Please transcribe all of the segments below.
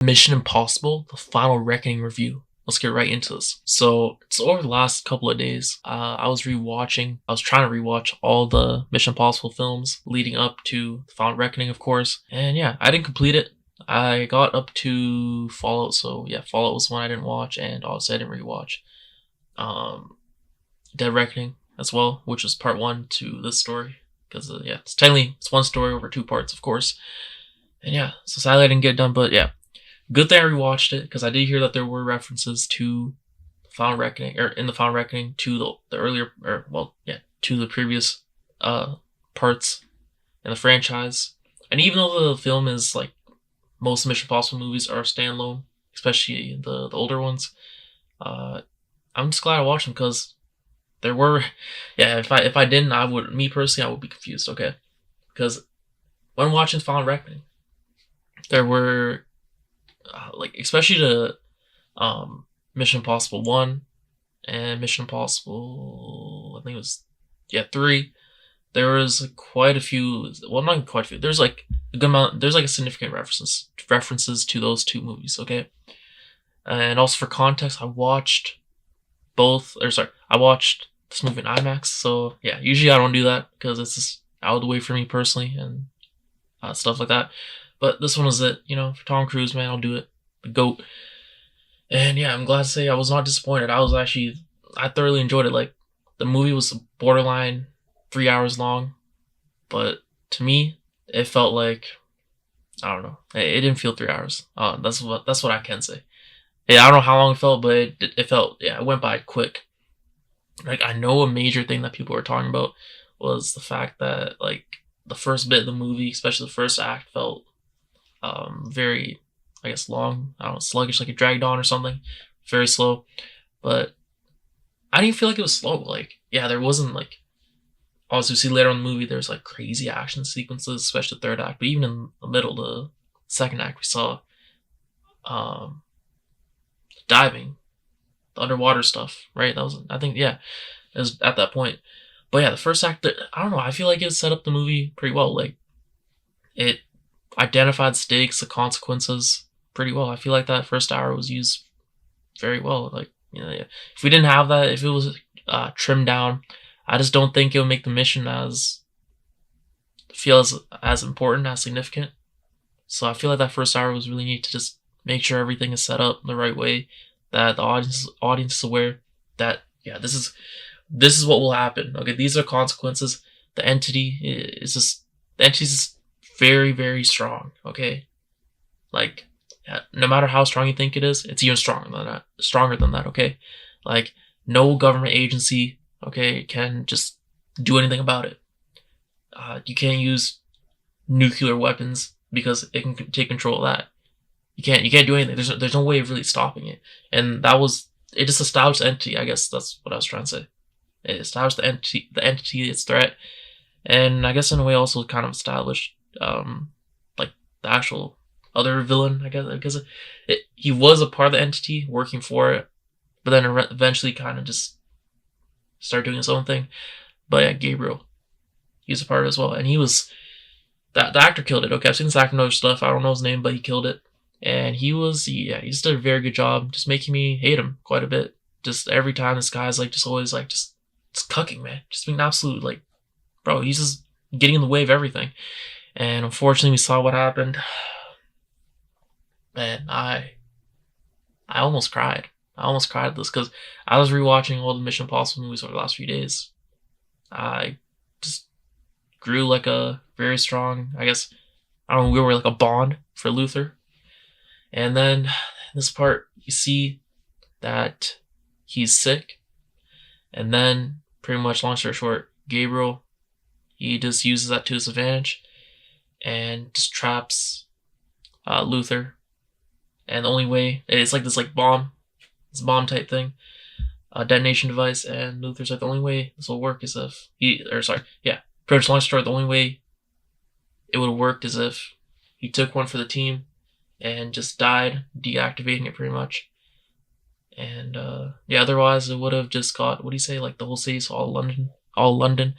Mission Impossible: The Final Reckoning review. Let's get right into this. So it's over the last couple of days. I was trying to rewatch all the Mission Impossible films leading up to The Final Reckoning, of course. And yeah, I didn't complete it. I got up to Fallout, so yeah, Fallout was one I didn't watch, and obviously I didn't rewatch Dead Reckoning as well, which was part one to this story. Because yeah, it's one story over two parts, of course. And yeah, so sadly I didn't get it done, but yeah. Good thing I rewatched it, because I did hear that there were references to the Final Reckoning, or in the Final Reckoning, to the earlier, to the previous parts in the franchise. And even though the film is like most Mission Impossible movies are standalone, especially the older ones, I'm just glad I watched them, because there were, if I didn't, I would be confused, okay? Because when watching Final Reckoning, there were especially the Mission Impossible 1 and Mission Impossible, I think it was 3. There was quite a few, well, not quite a few, there's like a good amount, there's like a significant references to those two movies, okay? And also for context, I watched this movie in IMAX, so yeah, usually I don't do that because it's just out of the way for me personally and stuff like that. But this one was it, for Tom Cruise, man, I'll do it. The GOAT. And yeah, I'm glad to say I was not disappointed. I thoroughly enjoyed it. Like, the movie was borderline 3 hours long, but to me, it felt like, I don't know, it didn't feel 3 hours. That's what I can say. Yeah, I don't know how long it felt, but it felt, it went by quick. Like, I know a major thing that people were talking about was the fact that, like, the first bit of the movie, especially the first act, felt very, I guess, long. I don't know, sluggish, like it dragged on or something. Very slow. But I didn't feel like it was slow. Like, yeah, there wasn't like, obviously we see later on in the movie there's like crazy action sequences, especially the third act. But even in the middle, the second act, we saw diving, the underwater stuff, right? That was, I think, it was at that point. But yeah, the first act, I don't know, I feel like it set up the movie pretty well. Like, it identified stakes, the consequences pretty well. I feel like that first hour was used very well. Like, if we didn't have that, if it was trimmed down, I just don't think it would make the mission feel as important, as significant. So I feel like that first hour was really neat to just make sure everything is set up the right way, that the audience is aware that this is what will happen. Okay, these are consequences. The entity's just very, very strong, okay? Like, no matter how strong you think it is, it's even stronger than that, okay? Like, no government agency, okay, can just do anything about it. You can't use nuclear weapons because it can take control of that. You can't do anything. There's no way of really stopping it. And it just established the entity, I guess that's what I was trying to say. It established the entity, its threat, and I guess in a way also kind of established like the actual other villain, I guess, because he was a part of the entity working for it, but then eventually kind of just started doing his own thing. But yeah, Gabriel, he was a part of it as well, and the actor killed it. Okay, I've seen this actor in other stuff. I don't know his name, but he killed it, and he just did a very good job, just making me hate him quite a bit. Just every time this guy's like just always like just cucking, man, just being absolute, like, bro, he's just getting in the way of everything. And unfortunately, we saw what happened. Man, I almost cried. I almost cried at this because I was rewatching all the Mission Impossible movies over the last few days. I just grew like a very strong, I guess, I don't know, we were like a bond for Luther. And then this part, you see that he's sick. And then, pretty much, long story short, Gabriel, he just uses that to his advantage and just traps Luther. And the only way, it's like this bomb type thing, detonation device, and Luther's like, the only way this will work is if pretty much long story, the only way it would have worked is if he took one for the team and just died, deactivating it pretty much. And otherwise it would have just got, what do you say, like the whole city's all London.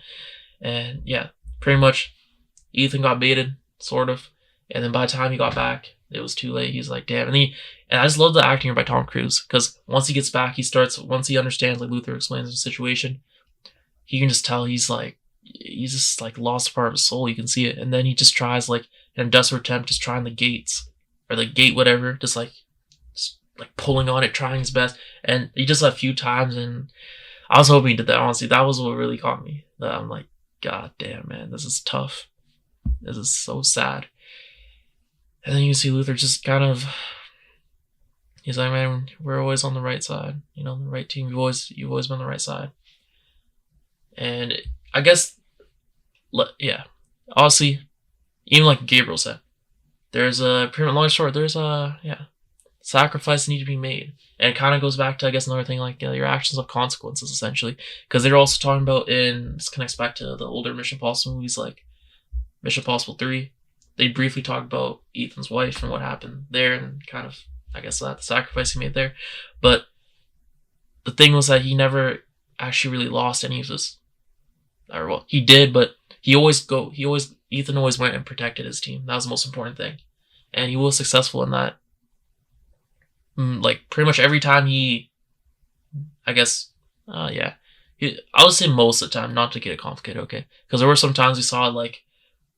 And yeah, pretty much Ethan got baited, sort of. And then by the time he got back, it was too late. He's like, damn. And I just love the acting here by Tom Cruise, because once he gets back, once he understands, like Luther explains the situation, he can just tell he's just like lost a part of his soul. You can see it. And then he just tries, like, in a desperate attempt, just trying the gates, or the gate, whatever, just pulling on it, trying his best. And he just a few times, and I was hoping he did that, honestly. That was what really caught me. That I'm like, God damn, man, this is tough. This is so sad. And then you see Luther just kind of, he's like, man, we're always on the right side. You know, the right team. You've always been on the right side. And I guess, yeah, honestly, even like Gabriel said, there's sacrifices need to be made. And it kind of goes back to, I guess, another thing, like, your actions have consequences, essentially. Because they're also talking about, this connects back to the older Mission Impossible movies, like Mission Impossible 3. They briefly talk about Ethan's wife and what happened there, and kind of, I guess, the sacrifice he made there. But the thing was that he never actually really lost any of this. Or, well, he did, but Ethan always went and protected his team. That was the most important thing. And he was successful in that. Like, pretty much every time I would say most of the time, not to get it complicated, okay? Because there were some times we saw, like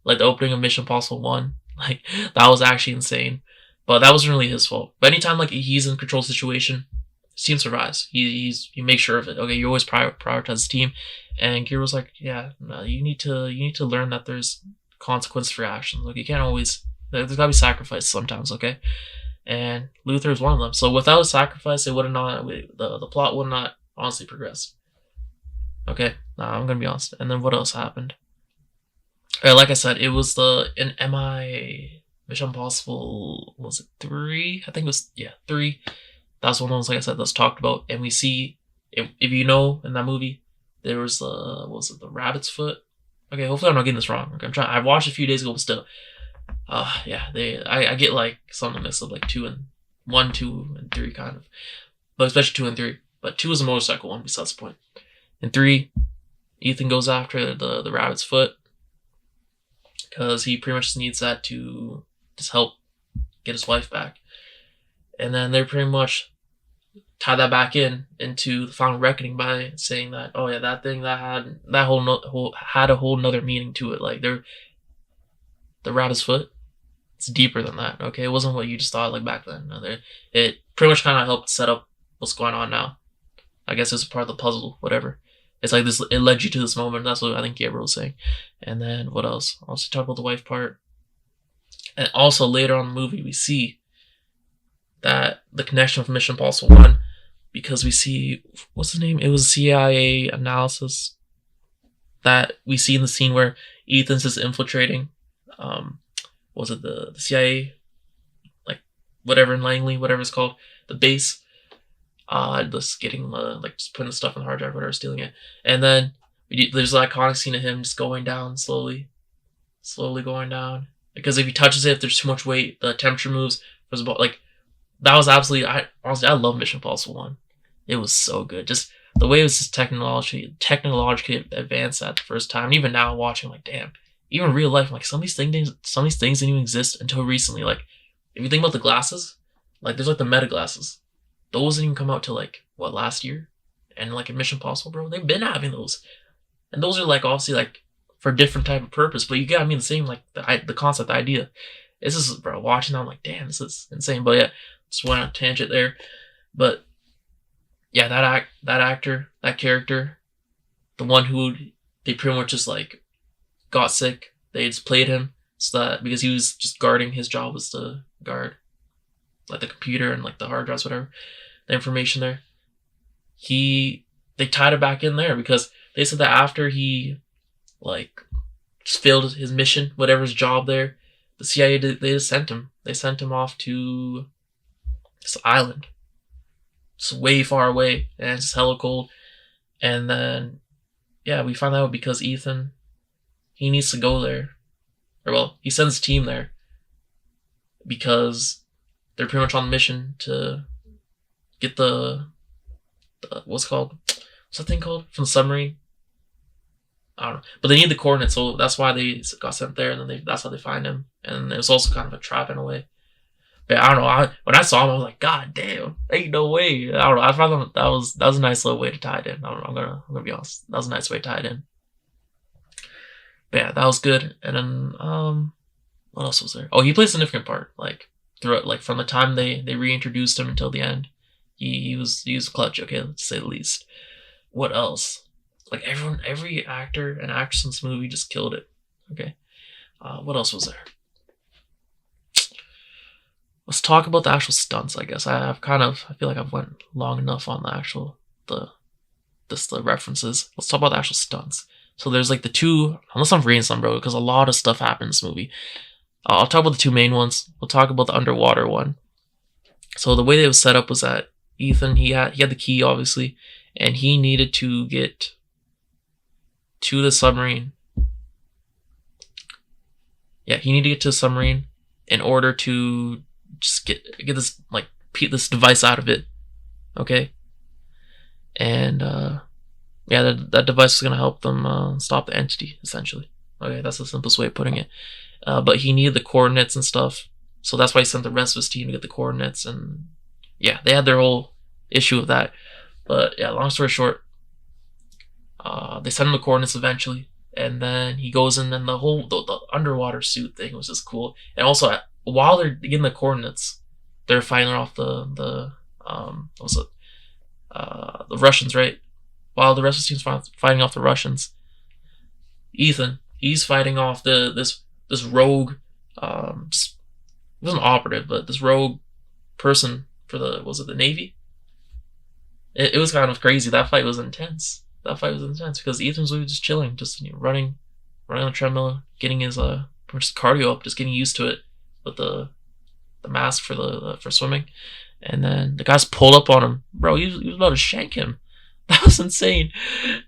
the opening of Mission Impossible 1, like, that was actually insane. But that wasn't really his fault. But anytime, like, he's in control situation, his team survives. He makes sure of it. Okay, you always prioritize his team. And Gear was like, yeah, no, you need to learn that there's consequence for your actions. Like, you can't always, there's gotta be sacrifice sometimes, okay? And Luther is one of them. So without a sacrifice, it would have not, the plot would not honestly progress. Okay, I'm gonna be honest. And then what else happened? Like I said, it was in Mission Impossible, was it 3? I think it was, 3. That's one of those, like I said, that's talked about. And we see, if you know, in that movie, there was the rabbit's foot? Okay, hopefully I'm not getting this wrong. Okay, I watched it a few days ago, but still. I get, like, some of the mix of, like, 1, 2, and 3, kind of. But especially 2 and 3. But 2 is a motorcycle one, besides the point. In 3, Ethan goes after the rabbit's foot, because he pretty much just needs that to just help get his wife back. And then they pretty much tie that back into the final reckoning by saying that, oh yeah, that thing that had a whole nother meaning to it. Like, the rabbit's foot, it's deeper than that. Okay, it wasn't what you just thought, like, back then. No, it pretty much kind of helped set up what's going on now. I guess it's part of the puzzle, whatever. It's like this. It led you to this moment. That's what I think Gabriel was saying. And then what else? Also talk about the wife part. And also later on in the movie, we see that the connection with Mission Impossible 1, because we see, what's his name? It was a CIA analysis that we see in the scene where Ethan's just infiltrating. Was it the CIA, like, whatever in Langley, whatever it's called, the base. Just getting just putting the stuff on the hard drive, whatever, stealing it. And then there's an iconic scene of him just going down slowly going down, because if he touches it, if there's too much weight, the temperature moves. Like, that was absolutely, honestly, I love Mission Impossible 1. It was so good. Just the way it was just technologically advanced at the first time. And even now watching, like, damn, even in real life, like, some of these things didn't even exist until recently. Like, if you think about the glasses, like, there's, like, the meta glasses. Those didn't even come out till, like, what, last year? And, like, in Mission Impossible, bro, they've been having those. And those are, like, obviously, like, for a different type of purpose. But you get, the same, like, the concept, the idea. This is, bro, watching, I'm like, damn, this is insane. But, yeah, just went on a tangent there. But, yeah, that actor, that character, the one who they pretty much just, like, got sick. They just played him so that, because he was just guarding, his job was to guard, like, the computer and, like, the hard drives, whatever, the information there. They tied it back in there, because they said that after he, like, just failed his mission, whatever his job there, the CIA they just sent him. They sent him off to this island. It's way far away, and it's hella cold. And then, yeah, we find out because Ethan, he needs to go there. Or, well, he sends his team there because they're pretty much on a mission to get the what's that thing called? From the submarine? I don't know. But they need the coordinates, so that's why they got sent there, and then that's how they find him. And it was also kind of a trap in a way. But I don't know. When I saw him, I was like, God damn, ain't no way. I don't know. I thought that was a nice little way to tie it in. I don't know. I'm gonna be honest. That was a nice way to tie it in. But yeah, that was good. And then what else was there? Oh, he played a significant part. Like throughout, like from the time they reintroduced him until the end, he was clutch. Okay, let's say the least. What else? Like every actor and actress in this movie just killed it. Okay. What else was there? Let's talk about the actual stunts, I guess. I feel like I've went long enough on the references. Let's talk about the actual stunts. So there's like the two, unless I'm reading some, bro, because a lot of stuff happened in this movie. I'll talk about the two main ones. We'll talk about the underwater one. So the way they was set up was that Ethan, he had the key, obviously, and he needed to get to the submarine. Yeah, he needed to get to the submarine in order to just get this this device out of it, okay? And yeah, that device is gonna help them stop the entity, essentially. Okay, that's the simplest way of putting it. But he needed the coordinates and stuff, so that's why he sent the rest of his team to get the coordinates. And yeah, they had their whole issue with that. But yeah, long story short, they sent him the coordinates eventually, and then he goes in, and the underwater suit thing was just cool. And also, while they're getting the coordinates, they're fighting off the Russians, right? While the rest of the team's fighting off the Russians, Ethan, he's fighting off this rogue, it wasn't operative, but this rogue person for the Navy? It was kind of crazy. That fight was intense. Because Ethan's really just chilling, just running on the treadmill, getting his cardio up, just getting used to it with the mask for swimming. And then the guys pulled up on him, bro. He was about to shank him. That was insane.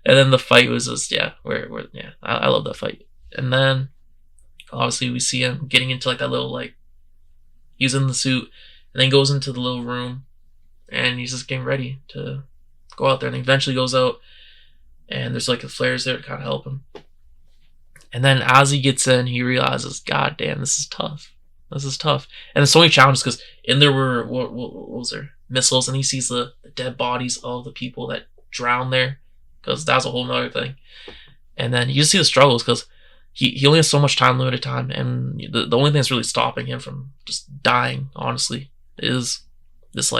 And then the fight was just I love that fight. And then obviously we see him getting into like that little he's in the suit, and then goes into the little room, and he's just getting ready to go out there. And then eventually goes out, and there's like the flares there to kind of help him. And then as he gets in, he realizes, God damn, this is tough. And there's so many challenges, because in there were what was there? Missiles, and he sees the dead bodies of the people that drowned there, because that's a whole nother thing. And then you just see the struggles, because he only has so much time, limited time, and the only thing that's really stopping him from just dying, honestly, is this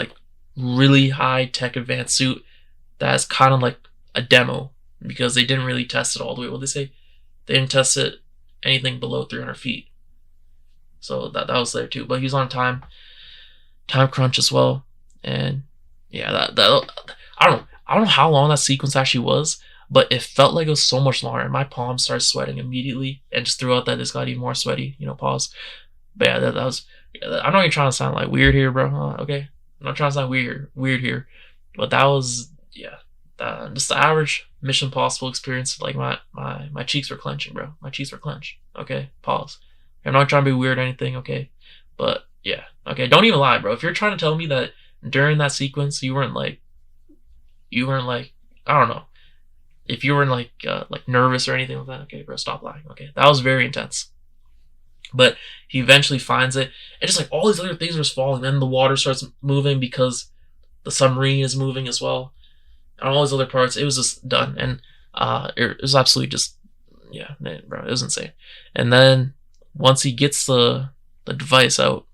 really high tech advanced suit that's kind of like a demo, because they didn't really test it all the way. What they say? They didn't test it anything below 300 feet. So that was there too. But he's on time crunch as well. And yeah, that I don't know how long that sequence actually was, but it felt like it was so much longer. And my palms started sweating immediately, and just throughout that, this got even more sweaty. Pause. But yeah, that was. I know you're trying to sound like weird here, bro. Okay, I'm not trying to sound weird here, but that was just the average Mission Impossible experience. Like my cheeks were clenching, bro. My cheeks were clenched. Okay, pause. I'm not trying to be weird or anything, okay? But yeah, okay. Don't even lie, bro. If you're trying to tell me that during that sequence you weren't like, I don't know, if you weren't like nervous or anything like that, okay, bro, stop lying. Okay, that was very intense. But he eventually finds it, and just like all these other things are just falling. Then the water starts moving because the submarine is moving as well, and all these other parts. It was just done, and it was absolutely just bro, it was insane. And then once he gets the device out,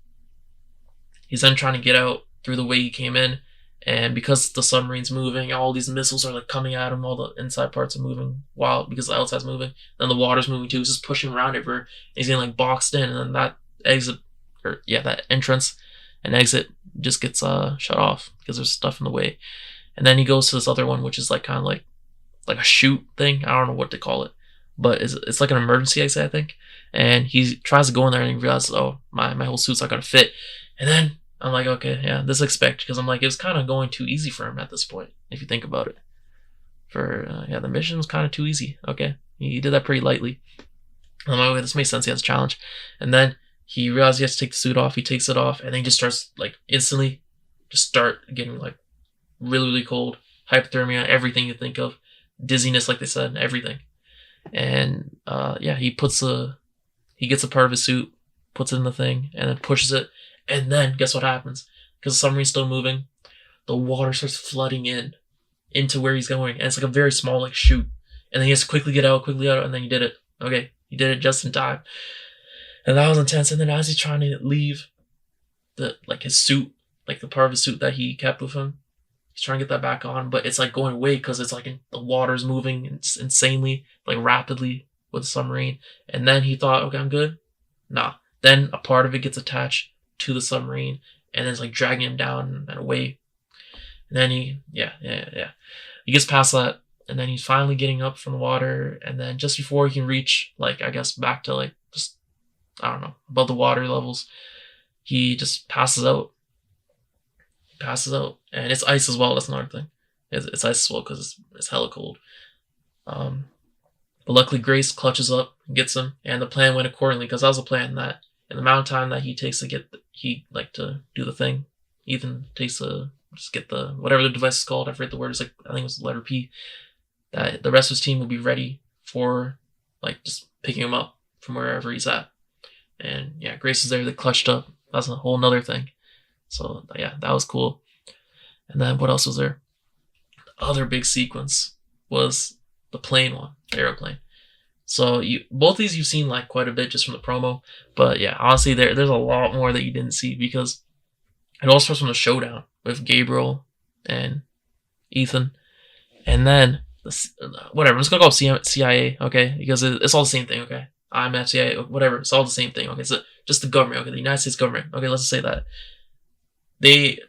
he's then trying to get out through the way he came in, and because the submarine's moving, all these missiles are coming at him. All the inside parts are moving because the outside's moving. Then the water's moving too. It's just pushing around everywhere. And he's getting boxed in, and then that that entrance and exit just gets shut off because there's stuff in the way. And then he goes to this other one, which is kind of like a chute thing. I don't know what to call it, but it's like an emergency exit, I think. And he tries to go in there, and he realizes, oh, my whole suit's not gonna fit. And then I'm like, okay, yeah, this is expected, because I'm like, it was kind of going too easy for him at this point, if you think about it. The mission was kind of too easy. Okay, he did that pretty lightly. I'm like, okay, this makes sense. He has a challenge. And then he realizes he has to take the suit off. He takes it off, and then he just starts instantly just start getting really, really cold, hypothermia, everything you think of, dizziness, like they said, everything. And he gets a part of his suit, puts it in the thing, and then pushes it, And then guess what happens? Because the submarine's still moving, the water starts flooding into where he's going, and it's like a very small like chute. And then he has to quickly get out, and then he did it. Okay, he did it just in time. And that was intense. And then as he's trying to leave his suit, like the part of his suit that he kept with him, he's trying to get that back on, but it's like going away because it's like the water's moving insanely, like rapidly with the submarine. And then he thought, okay, I'm good. Nah. Then a part of it gets attached to the submarine, and then it's like dragging him down and away. And then he gets past that, and then he's finally getting up from the water, and then just before he can reach, like, I guess back to like just, I don't know, above the water levels, he just passes out. And it's ice as well. That's another thing. It's ice as well because it's hella cold. But luckily Grace clutches up and gets him, and the plan went accordingly, because that was the plan, that in the amount of time that he takes to to do the thing, Ethan takes to just get the whatever the device is called. I forget the word. It's like, I think it was the letter P. That the rest of his team will be ready for like just picking him up from wherever he's at. And yeah, Grace is there. They clutched up. That's a whole nother thing. So yeah, that was cool. And then what else was there? The other big sequence was the plane one, the aeroplane. So both these you've seen like quite a bit just from the promo, but yeah, honestly there's a lot more that you didn't see, because it all starts from the showdown with Gabriel and Ethan, and then whatever. I'm just gonna call it CIA, okay? Because it's all the same thing, okay? IMF, CIA, whatever. It's all the same thing, okay? So just the government, okay? The United States government, okay? Let's just say that.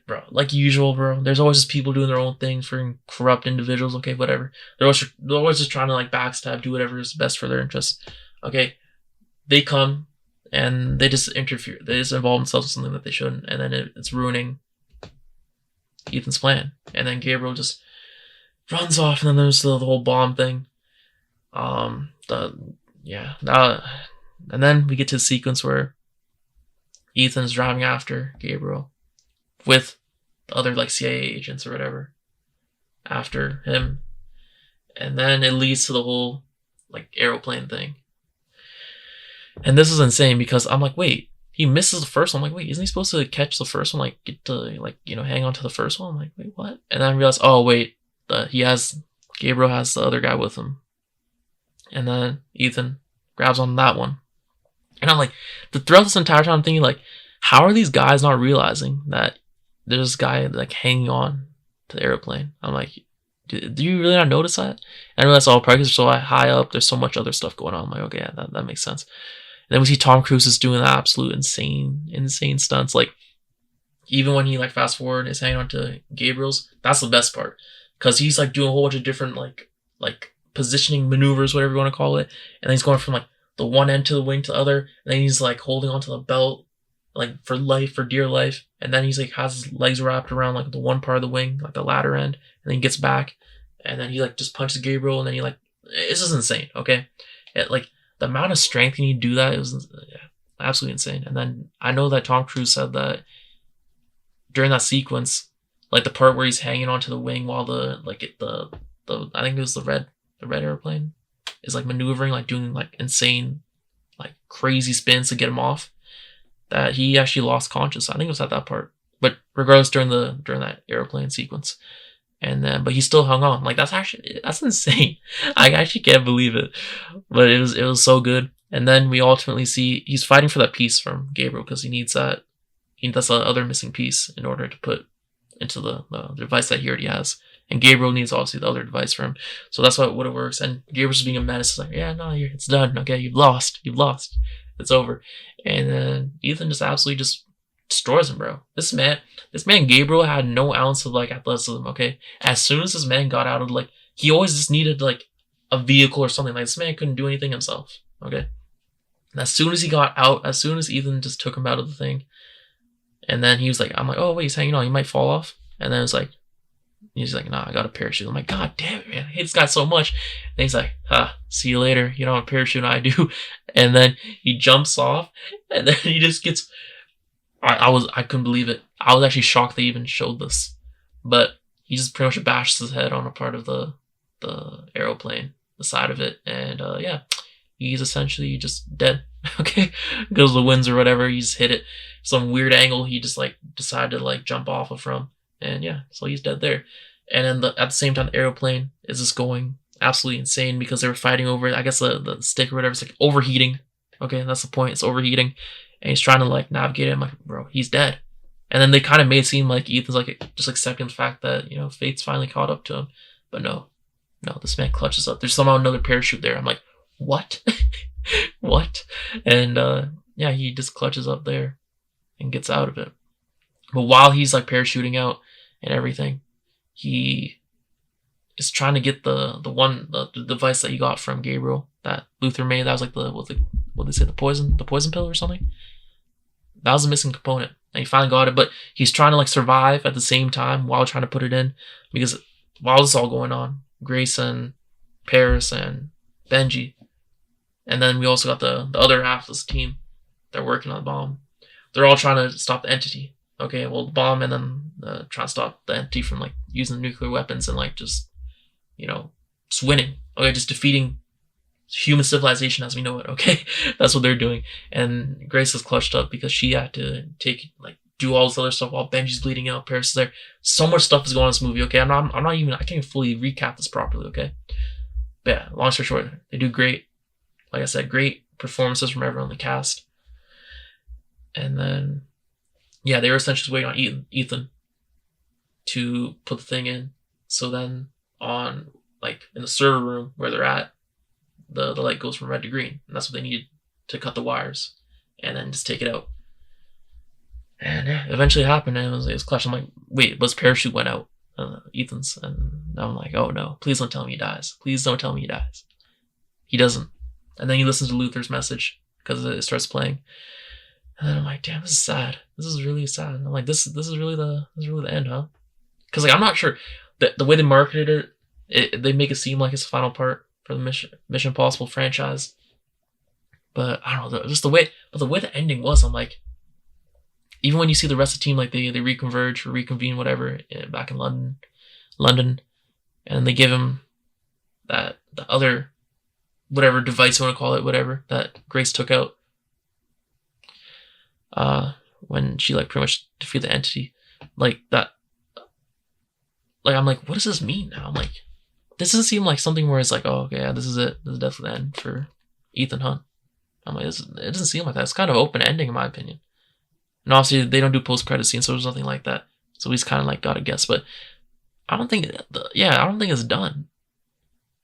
Bro, like usual, bro, there's always just people doing their own thing for corrupt individuals, okay, whatever. They're always just trying to like backstab, do whatever is best for their interests, okay? They come and they just interfere. They just involve themselves in something that they shouldn't, and then it's ruining Ethan's plan. And then Gabriel just runs off, and then there's the whole bomb thing. And then we get to the sequence where Ethan's driving after Gabriel with the other like CIA agents or whatever after him, and then it leads to the whole like aeroplane thing. And this is insane, because I'm like, wait, he misses the first one. I'm like, wait, isn't he supposed to catch the first one, like get to like, you know, hang on to the first one? I'm like, wait, what? And then I realized, oh wait, Gabriel has the other guy with him, and then Ethan grabs on that one. And I'm like, throughout this entire time I'm thinking, like, how are these guys not realizing that there's this guy like hanging on to the airplane? I'm like, do you really not notice that? And I realized, all probably because they're so high up, there's so much other stuff going on. I'm like, okay, yeah, that makes sense. And then we see Tom Cruise is doing the absolute insane stunts. Like, even when he like fast forward and is hanging on to Gabriel's, that's the best part, because he's like doing a whole bunch of different like positioning maneuvers, whatever you want to call it. And then he's going from like the one end to the wing to the other, and then he's like holding onto the belt like for dear life, and then he's like has his legs wrapped around like the one part of the wing, like the ladder end, and then he gets back, and then he like just punches Gabriel, and then he like, it's just insane, okay? Like the amount of strength you need to do that, it was absolutely insane. And then I know that Tom Cruise said that during that sequence, like the part where he's hanging onto the wing while the I think it was the red airplane is like maneuvering, like doing like insane, like crazy spins to get him off, that he actually lost consciousness. I think it was at that part, but regardless, during that airplane sequence, and then but he still hung on. Like that's insane. I actually can't believe it, but it was so good. And then we ultimately see he's fighting for that piece from Gabriel, because he needs that. That's the other missing piece in order to put into the device that he already has. And Gabriel needs obviously the other device for him. So that's what it works. And Gabriel's being a menace. It's like, yeah, no, it's done. Okay, you've lost. It's over. And then Ethan just absolutely just destroys him, bro. This man Gabriel had no ounce of like athleticism, okay? As soon as this man got out of like, he always just needed like a vehicle or something. Like, this man couldn't do anything himself, okay? And as soon as he got out, as soon as Ethan just took him out of the thing, and then he was like, I'm like, oh wait, he's hanging on, he might fall off. And then it's like, he's like, nah, I got a parachute. I'm like, God damn it, man, I hate this guy so much. And he's like, see you later. You don't have a parachute, I do. And then he jumps off, and then he just gets. I couldn't believe it. I was actually shocked they even showed this, but he just pretty much bashes his head on a part of the aeroplane, the side of it, and yeah, he's essentially just dead. Okay, because of the winds or whatever, he just hit it some weird angle. He just like decided to like jump off of from, and yeah, so he's dead there. And then at the same time, the airplane is just going absolutely insane because they were fighting over it. I guess the stick or whatever is like overheating. Okay, that's the point. It's overheating, and he's trying to like navigate it. I'm like, bro, he's dead. And then they kind of made it seem like Ethan's like just accepting the fact that, you know, fate's finally caught up to him. But no, this man clutches up. There's somehow another parachute there. I'm like, what? What? And yeah, he just clutches up there and gets out of it. But while he's like parachuting out and everything, he is trying to get the device that he got from Gabriel that Luther made. That was like what they say, the poison pill or something. That was a missing component, and he finally got it. But he's trying to like survive at the same time while trying to put it in, because while this is all going on, Grayson, Paris, and Benji, and then we also got the other half of this team. They're working on the bomb. They're all trying to stop the entity. Okay, well, the bomb, and then trying to stop the entity from like using nuclear weapons and like just, you know, just winning. Okay, just defeating human civilization as we know it. Okay, that's what they're doing. And Grace is clutched up because she had to do all this other stuff while Benji's bleeding out. Paris is there. So much stuff is going on in this movie. Okay, I can't even fully recap this properly. Okay, but yeah, long story short, they do great. Like I said, great performances from everyone in the cast. And then, yeah, they were essentially waiting on Ethan to put the thing in. So then on, like, in the server room where they're at, the light goes from red to green. And that's what they needed to cut the wires. And then just take it out. And yeah, eventually it happened. And it was clutch. I'm like, wait, but his parachute went out. Ethan's. And I'm like, oh no, please don't tell me he dies. Please don't tell me he dies. He doesn't. And then he listens to Luther's message because it starts playing. And then I'm like, damn, this is sad. This is really sad. And I'm like, this is really the end, huh? Because like I'm not sure the way they marketed it, they make it seem like it's the final part for the Mission Impossible franchise. But I don't know, just the way the ending was, I'm like, even when you see the rest of the team, like they reconverge or reconvene, whatever, back in London, and they give him the other whatever device you want to call it, whatever that Grace took out. When she like pretty much defeated the entity, like that, like I'm like, what does this mean now? I'm like, this doesn't seem like something where it's like, oh okay, yeah, this is it, this is definitely the end for Ethan Hunt. I'm like, it doesn't seem like that. It's kind of open ending in my opinion. And obviously they don't do post credit scenes, so there's nothing like that. So he's kind of like gotta guess, but I don't think it's done.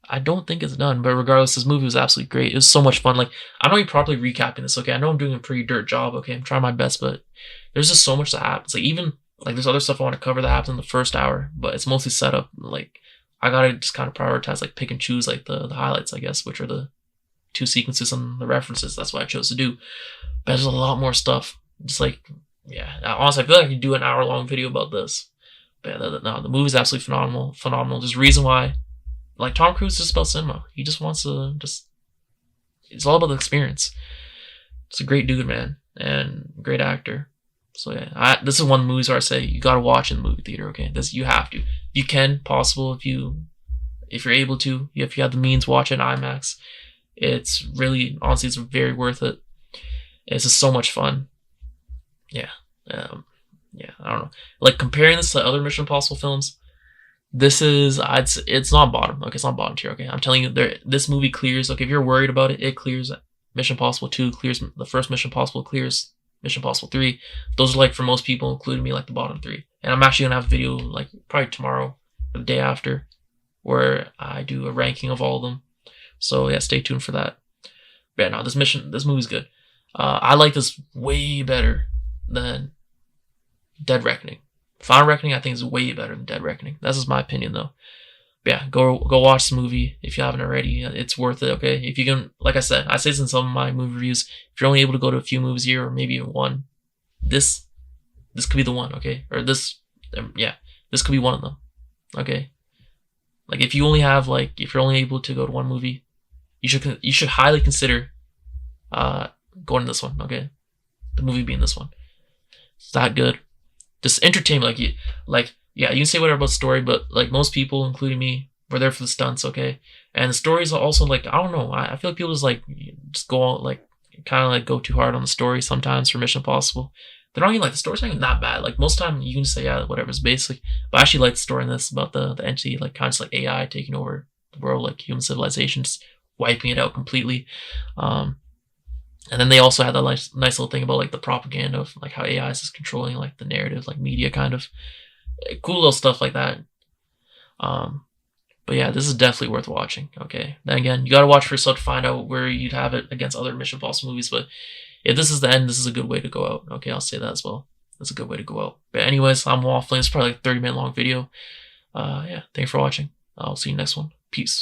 I don't think it's done, but regardless, this movie was absolutely great. It was so much fun. Like, I'm not even properly recapping this, okay? I know I'm doing a pretty dirt job, okay? I'm trying my best, but there's just so much that happens. Like, even, like, there's other stuff I want to cover that happens in the first hour, but it's mostly set up. Like, I gotta just kind of prioritize, like, pick and choose, like, the highlights, I guess, which are the two sequences and the references. That's what I chose to do. But there's a lot more stuff. Just, like, yeah. Honestly, I feel like I could do an hour-long video about this. But no, the movie's absolutely phenomenal. There's a reason why. Like, Tom Cruise is just about cinema. He just wants to it's all about the experience. It's a great dude, man, and great actor. So yeah, this is one of the movies where I say you gotta watch in the movie theater. Okay, you have to. You can, possible if you're able to, if you have the means, watch it in IMAX. It's really, honestly, it's very worth it. It's just so much fun. Yeah, yeah. I don't know. Like comparing this to other Mission Impossible films. This is, it's not bottom. Okay, it's not bottom tier. Okay, I'm telling you, this movie clears. Okay, if you're worried about it, it clears Mission Impossible 2, clears the first Mission Impossible, clears Mission Impossible 3. Those are like for most people, including me, like the bottom 3. And I'm actually gonna have a video like probably tomorrow or the day after, where I do a ranking of all of them. So yeah, stay tuned for that. But yeah, no, this movie's good. I like this way better than Dead Reckoning. Final Reckoning, I think, is way better than Dead Reckoning. That's just my opinion, though. But yeah, go watch this movie if you haven't already. It's worth it, okay? If you can, like I said, I say this in some of my movie reviews, if you're only able to go to a few movies a year, or maybe one, this could be the one, okay? Or this could be one of them, okay? Like, if you're only able to go to one movie, you should highly consider going to this one, okay? The movie being this one. It's that good. Just entertainment, you can say whatever about the story, but like most people, including me, were there for the stunts, okay? And the stories are also like, I don't know, I feel like people just go like kind of like go too hard on the story sometimes for Mission Impossible. They're not even like the story's not even that bad. Like most time you can say yeah whatever it's basic, but I actually like the story in this about the entity like kind of just like AI taking over the world, like human civilization, just wiping it out completely. And then they also had that nice little thing about like the propaganda of like how AI is controlling like the narrative, like media kind of cool little stuff like that. But yeah, this is definitely worth watching. Okay, then again, you gotta watch for yourself to find out where you'd have it against other Mission Impossible movies. But if this is the end, this is a good way to go out. Okay, I'll say that as well. That's a good way to go out. But anyways, I'm waffling. It's probably like a 30-minute long video. Yeah, thanks for watching. I'll see you next one. Peace.